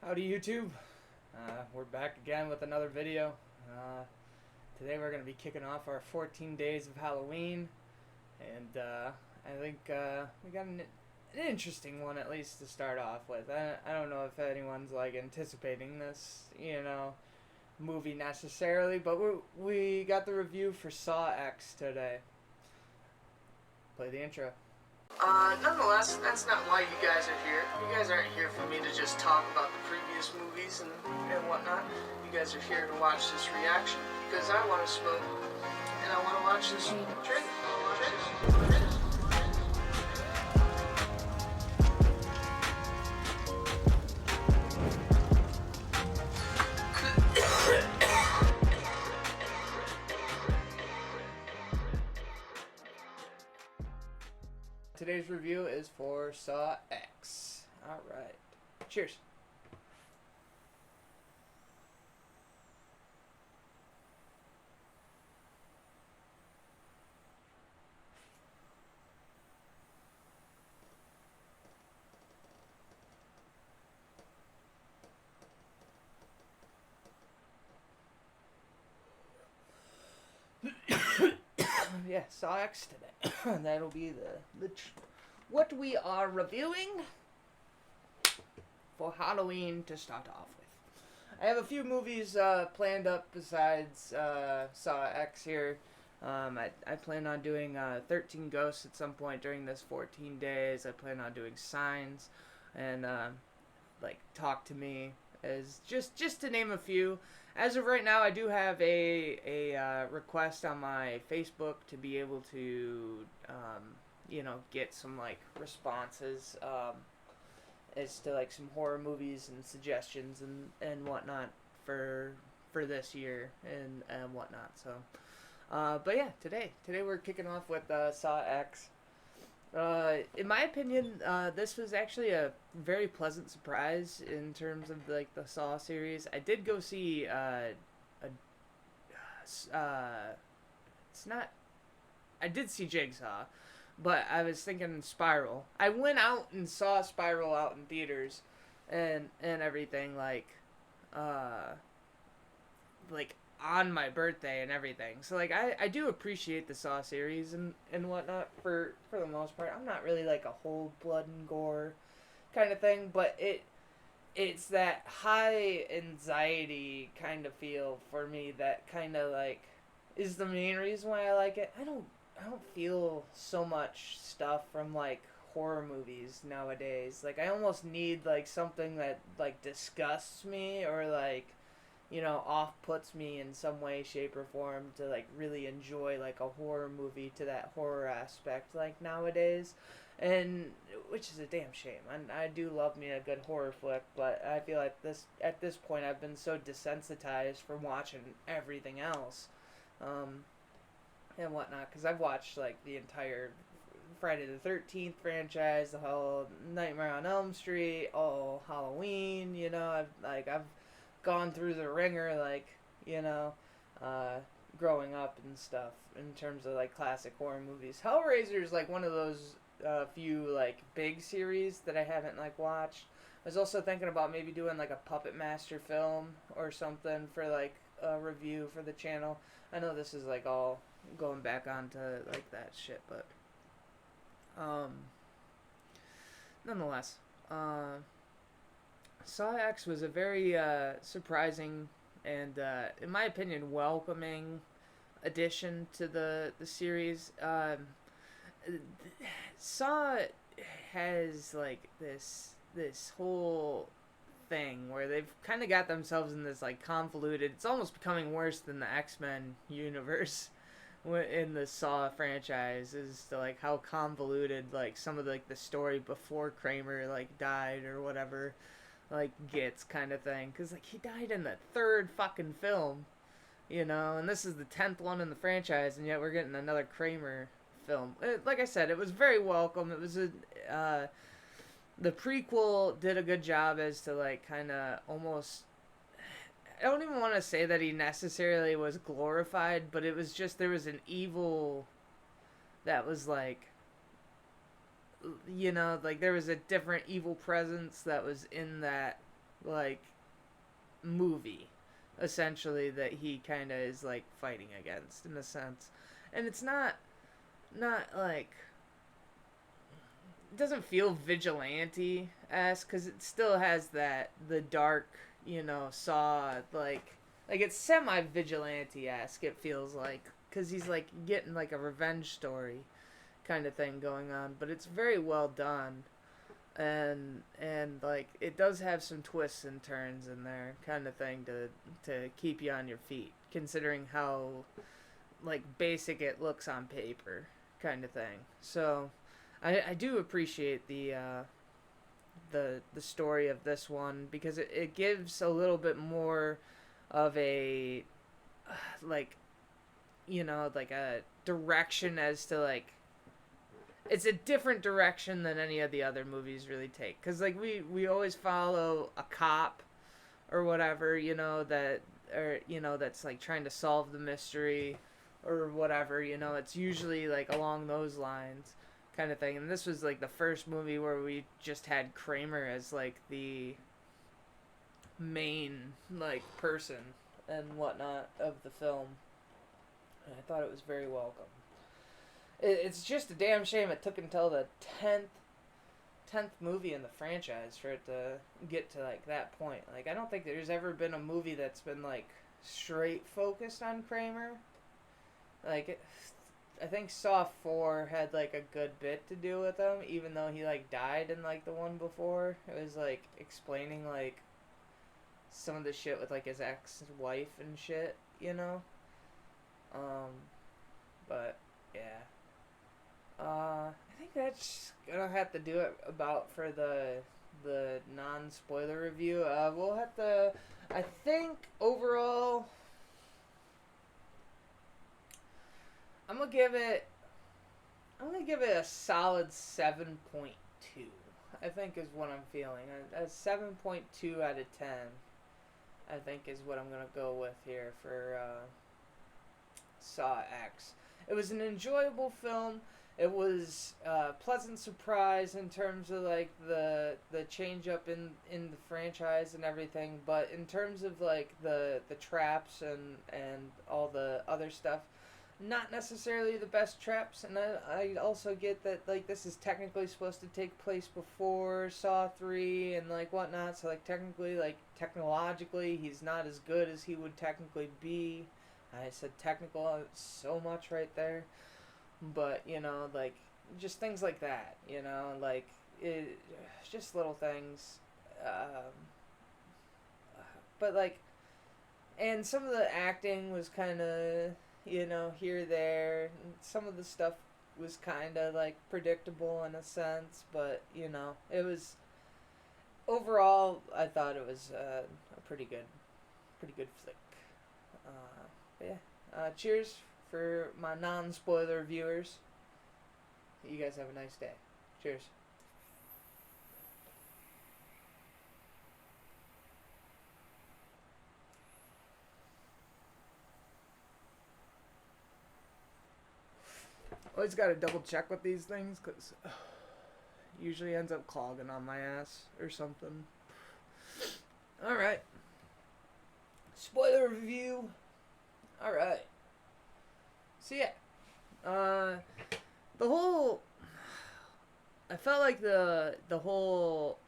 Howdy YouTube. We're back again with another video. Today we're going to be kicking off our 14 days of Halloween, and I think we got an interesting one at least to start off with. I don't know if anyone's like anticipating this, movie necessarily, but we got the review for Saw X today. Play the intro. Nonetheless, that's not why you guys are here. You guys aren't here for me to just talk about the previous movies and whatnot. You guys are here to watch this reaction because I want to smoke and I want to watch this trailer. Today's review is for Saw X. Alright. Cheers. Yeah, Saw X today. That'll be what we are reviewing for Halloween to start off with. I have a few movies planned up besides Saw X here. I plan on doing 13 Ghosts at some point during this 14 days. I plan on doing Signs and Talk to Me, as just to name a few. As of right now, I do have a request on my Facebook to be able to get some responses as to some horror movies and suggestions and whatnot for this year and whatnot. So, but yeah, today we're kicking off with Saw X. In my opinion, this was actually a very pleasant surprise in terms of the Saw series. I did go see I did see Jigsaw, but I was thinking Spiral. I went out and saw Spiral out in theaters and everything on my birthday and everything. So I do appreciate the Saw series and whatnot for the most part. I'm not really a whole blood and gore kind of thing, but it's that high anxiety kind of feel for me that kind of is the main reason why I like it. I don't feel so much stuff from horror movies nowadays. I almost need something that disgusts me or off-puts me in some way, shape, or form to really enjoy a horror movie to that horror aspect nowadays, and which is a damn shame. I do love me a good horror flick, but I feel at this point I've been so desensitized from watching everything else, and whatnot, because I've watched the entire Friday the 13th franchise, the whole Nightmare on Elm Street, all Halloween. I've gone through the ringer, growing up and stuff in terms of classic horror movies. Hellraiser is one of those few big series that I haven't watched. I was also thinking about maybe doing a Puppet Master film or something for a review for the channel. I know this is all going back onto that shit, but nonetheless, Saw X was a very surprising and, in my opinion, welcoming addition to the series. Saw has this whole thing where they've kind of got themselves in this convoluted. It's almost becoming worse than the X-Men universe in the Saw franchise, is to how convoluted some of the story before Kramer died or whatever gets, kind of thing, because he died in the third fucking film, and this is the 10th one in the franchise, and yet we're getting another Kramer film. Like I said, it was very welcome. It was the prequel did a good job as to kind of almost, I don't even want to say that he necessarily was glorified, but it was just, there was an evil that was there was a different evil presence that was in that like movie essentially that he kind of is like fighting against in a sense. And it's not like it doesn't feel vigilante esque because it still has that the dark, Saw like it's semi vigilante esque. It feels like because he's like getting like a revenge story kind of thing going on, but it's very well done. And like it does have some twists and turns in there kind of thing to keep you on your feet considering how like basic it looks on paper kind of thing. So I do appreciate the story of this one because it gives a little bit more of a like like a direction as to like it's a different direction than any of the other movies really take because like we always follow a cop or whatever that or that's like trying to solve the mystery or whatever it's usually like along those lines kind of thing. And this was like the first movie where we just had Kramer as like the main like person and whatnot of the film, and I thought it was very welcome. It's just a damn shame it took until the 10th movie in the franchise for it to get to like that point. Like I don't think there's ever been a movie that's been like straight focused on Kramer. Like I think Saw 4 had like a good bit to do with him, even though he like died in like the one before. It was like explaining like some of the shit with like his ex-wife and shit, But yeah. I think that's gonna have to do it about for the non-spoiler review. We'll have to. I think overall, I'm gonna give it. I'm gonna give it a solid 7.2. I think is what I'm feeling. A 7.2 out of 10. I think is what I'm gonna go with here for Saw X. It was an enjoyable film. It was a pleasant surprise in terms of like the change up in the franchise and everything, but in terms of like the traps and all the other stuff, not necessarily the best traps. And I also get that like this is technically supposed to take place before Saw 3 and like whatnot, so like technically like technologically he's not as good as he would technically be. I said technical so much right there. But, like, just things like that, like, just little things. But, like, and some of the acting was kind of, here, there. And some of the stuff was kind of, like, predictable in a sense. But, it was, overall, I thought it was a pretty good flick. But yeah. Cheers for my non-spoiler viewers. You guys have a nice day. Cheers. Always gotta double check with these things because usually ends up clogging on my ass or something. Alright. Spoiler review. Alright. So yeah, the whole, I felt like the whole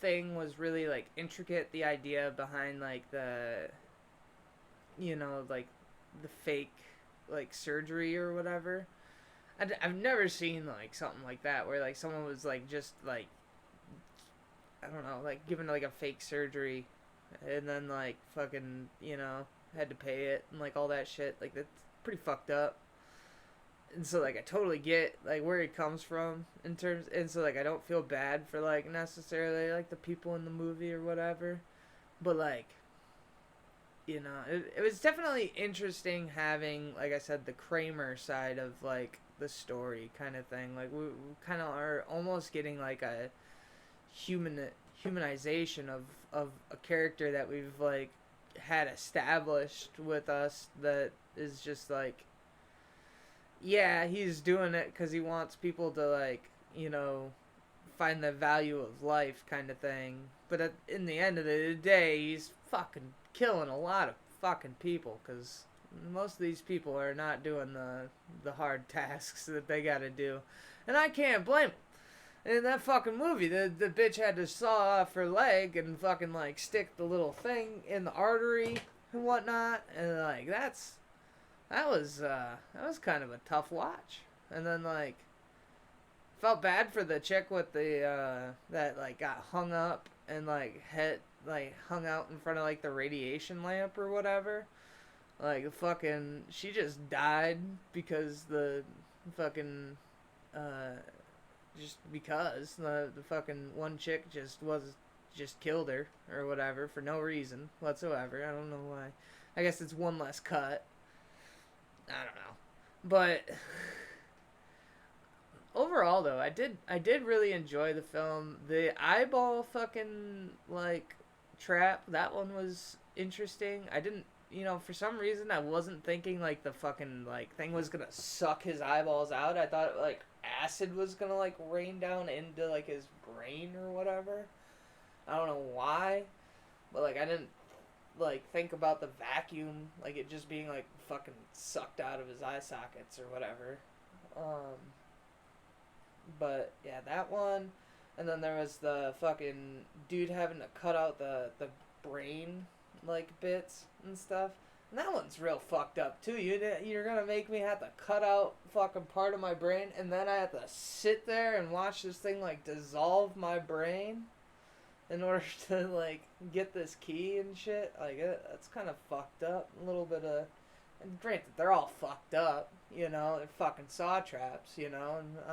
thing was really like intricate. The idea behind like like the fake like surgery or whatever. I've never seen like something like that where like someone was like just like I don't know like given like a fake surgery, and then like fucking had to pay it and like all that shit. Like that's pretty fucked up. And so like I totally get like where it comes from in terms, and so like I don't feel bad for like necessarily like the people in the movie or whatever, but like it was definitely interesting having, like I said, the Kramer side of like the story kind of thing. Like we kind of are almost getting like a humanization of a character that we've like had established with us that is just like, yeah, he's doing it because he wants people to like find the value of life kind of thing. But in the end of the day, he's fucking killing a lot of fucking people because most of these people are not doing the hard tasks that they got to do, and I can't blame them. In that fucking movie, the bitch had to saw off her leg and fucking like stick the little thing in the artery and whatnot, and like that was kind of a tough watch. And then like felt bad for the chick with the that like got hung up and like hung out in front of like the radiation lamp or whatever. Like fucking she just died because the fucking just because the fucking one chick just killed her or whatever for no reason whatsoever. I don't know why. I guess it's one less cut. I don't know. But overall though, I did really enjoy the film. The eyeball fucking like trap, that one was interesting. I didn't, for some reason I wasn't thinking like the fucking like thing was gonna suck his eyeballs out. I thought like acid was gonna like rain down into like his brain or whatever. I don't know why, but like I didn't like think about the vacuum, like it just being like fucking sucked out of his eye sockets or whatever. But yeah, that one, and then there was the fucking dude having to cut out the brain like bits and stuff. And that one's real fucked up too. You're gonna make me have to cut out fucking part of my brain, and then I have to sit there and watch this thing like dissolve my brain in order to like get this key and shit. Like that's kind of fucked up. A little bit of, and granted they're all fucked up. They're fucking saw traps. And I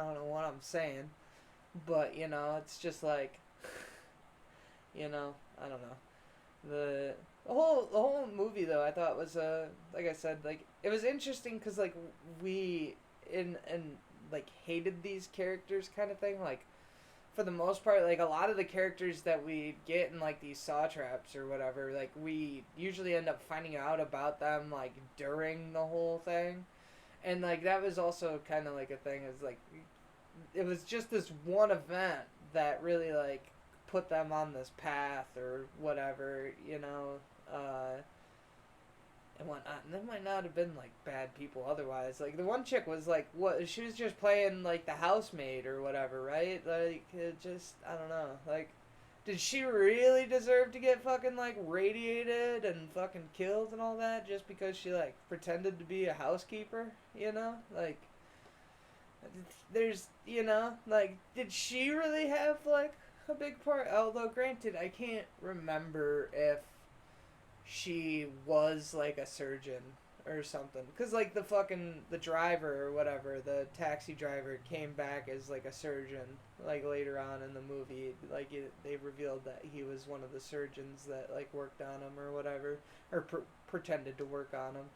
don't know what I'm saying, but it's just like, I don't know. The whole movie though I thought was like I said, like it was interesting because like we and like hated these characters kind of thing. Like for the most part, like a lot of the characters that we get in like these saw traps or whatever, like we usually end up finding out about them like during the whole thing. And like that was also kind of like a thing, is like it was just this one event that really like put them on this path or whatever, and whatnot. And they might not have been like bad people otherwise. Like the one chick was like, what? She was just playing like the housemaid or whatever, right? Like it just, I don't know. Like, did she really deserve to get fucking like radiated and fucking killed and all that just because she like pretended to be a housekeeper? Like there's, like did she really have like a big part? Although granted, I can't remember if she was like a surgeon or something, because like the driver or whatever, the taxi driver came back as like a surgeon like later on in the movie. Like they revealed that he was one of the surgeons that like worked on him or whatever, or pretended to work on him.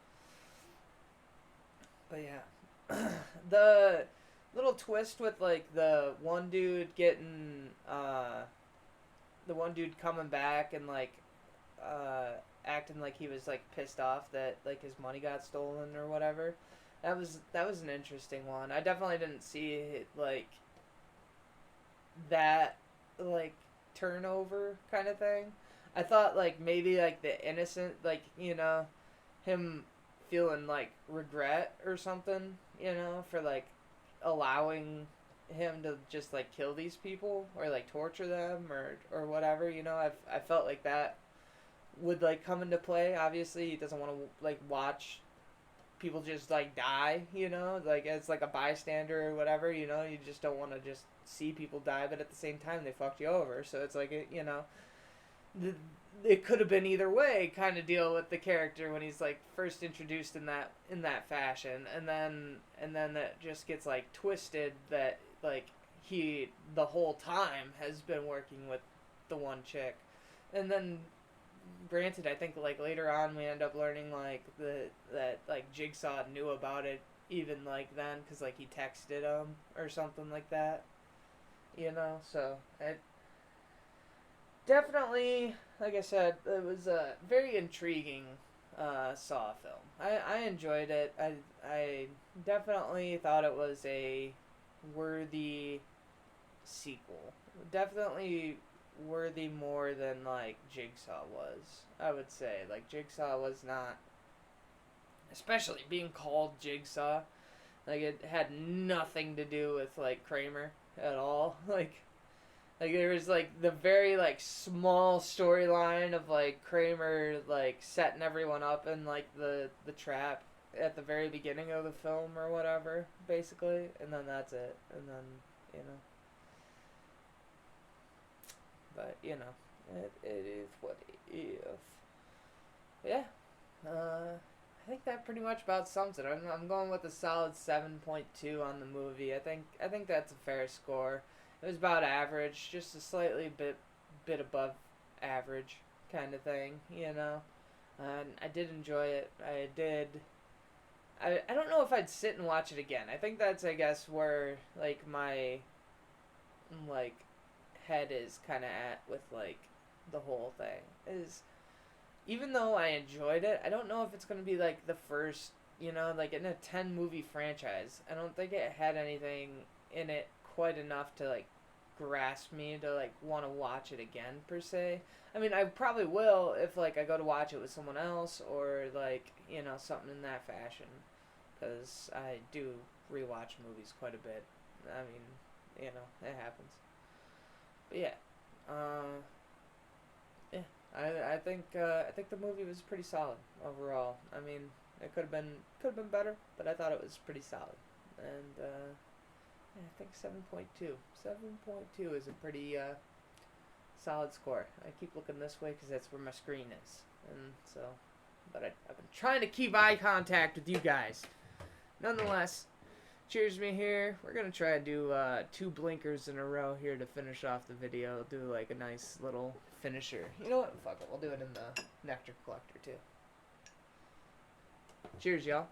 But yeah, the little twist with like the one dude coming back and like acting like he was like pissed off that like his money got stolen or whatever. That was an interesting one. I definitely didn't see it, like that like turnover kind of thing. I thought like maybe like the innocent, like him feeling like regret or something, for like allowing him to just like kill these people or like torture them or whatever. I felt like that would like come into play. Obviously he doesn't want to like watch people just like die, like as like a bystander or whatever. You just don't want to just see people die, but at the same time they fucked you over, so it's like it could have been either way kind of deal with the character when he's like first introduced in that fashion, and then that just gets like twisted that like he the whole time has been working with the one chick. And then granted, I think like later on we end up learning like that like Jigsaw knew about it even like then, because like he texted him or something like that, so it definitely, like I said, it was a very intriguing Saw film. I enjoyed it. I definitely thought it was a worthy sequel. Definitely worthy more than like Jigsaw was. I would say like Jigsaw was not, especially being called Jigsaw. Like it had nothing to do with like Kramer at all. Like there was like the very like small storyline of like Kramer like setting everyone up in like the trap at the very beginning of the film or whatever, basically, and then that's it. And then, you know, but you know, it is what it is. Yeah. I think that pretty much about sums it. I'm going with a solid 7.2 on the movie. I think that's a fair score. It was about average, just a slightly bit above average kind of thing, you know. And I did enjoy it. I did. I don't know if I'd sit and watch it again. I think that's, I guess, where like my like head is kind of at with like the whole thing is, even though I enjoyed it, I don't know if it's going to be like the first, you know, like in a 10 movie franchise. I don't think it had anything in it quite enough to like grasp me to like want to watch it again per se. I mean, I probably will if like I go to watch it with someone else or like, you know, something in that fashion, cuz I do rewatch movies quite a bit. I mean, you know, it happens. But yeah. Uh yeah, I think the movie was pretty solid overall. I mean, it could have been better, but I thought it was pretty solid. And yeah, I think 7.2. 7.2 is a pretty solid score. I keep looking this way because that's where my screen is, and so. But I've been trying to keep eye contact with you guys. Nonetheless, cheers me here. We're gonna try to do 2 blinkers in a row here to finish off the video. Do like a nice little finisher. You know what? Fuck it. We'll do it in the nectar collector too. Cheers, y'all.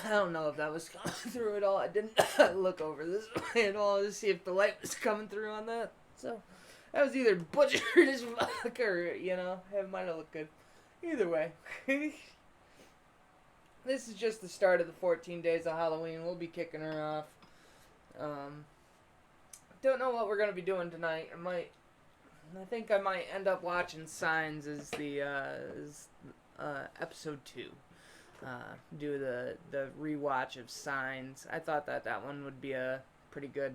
I don't know if that was coming through at all. I didn't look over this way at all to see if the light was coming through on that. So that was either butchered as fuck or, you know, it might have looked good. Either way. This is just the start of the 14 days of Halloween. We'll be kicking her off. Don't know what we're going to be doing tonight. I think I might end up watching Signs as the, episode 2. Do the rewatch of Signs. I thought that one would be a pretty good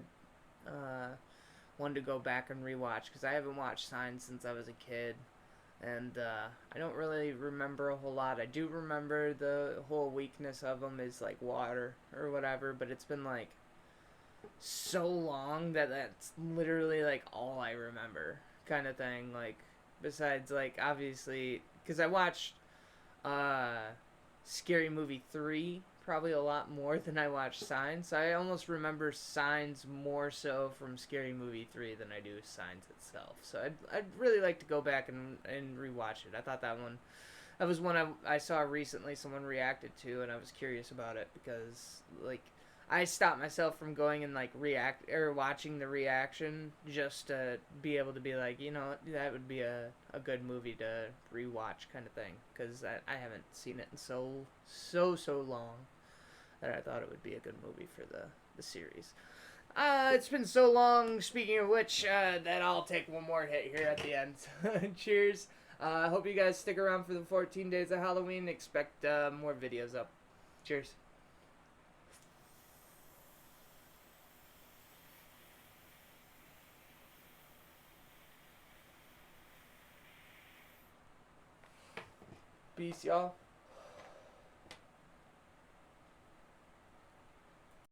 one to go back and rewatch because I haven't watched Signs since I was a kid, and I don't really remember a whole lot. I do remember the whole weakness of them is like water or whatever, but it's been like so long that that's literally like all I remember, kind of thing. Like besides like obviously because I watched Scary Movie 3 probably a lot more than I watched Signs. So I almost remember Signs more so from Scary Movie 3 than I do Signs itself. So I'd really like to go back and rewatch it. I thought that was one I saw recently someone reacted to, and I was curious about it because like I stopped myself from going and like react or watching the reaction just to be able to be like, you know, that would be a good movie to rewatch kind of thing because I haven't seen it in so long that I thought it would be a good movie for the series. It's been so long. Speaking of which, that I'll take one more hit here at the end. Cheers. I hope you guys stick around for the 14 days of Halloween. Expect more videos up. Cheers. Peace, y'all.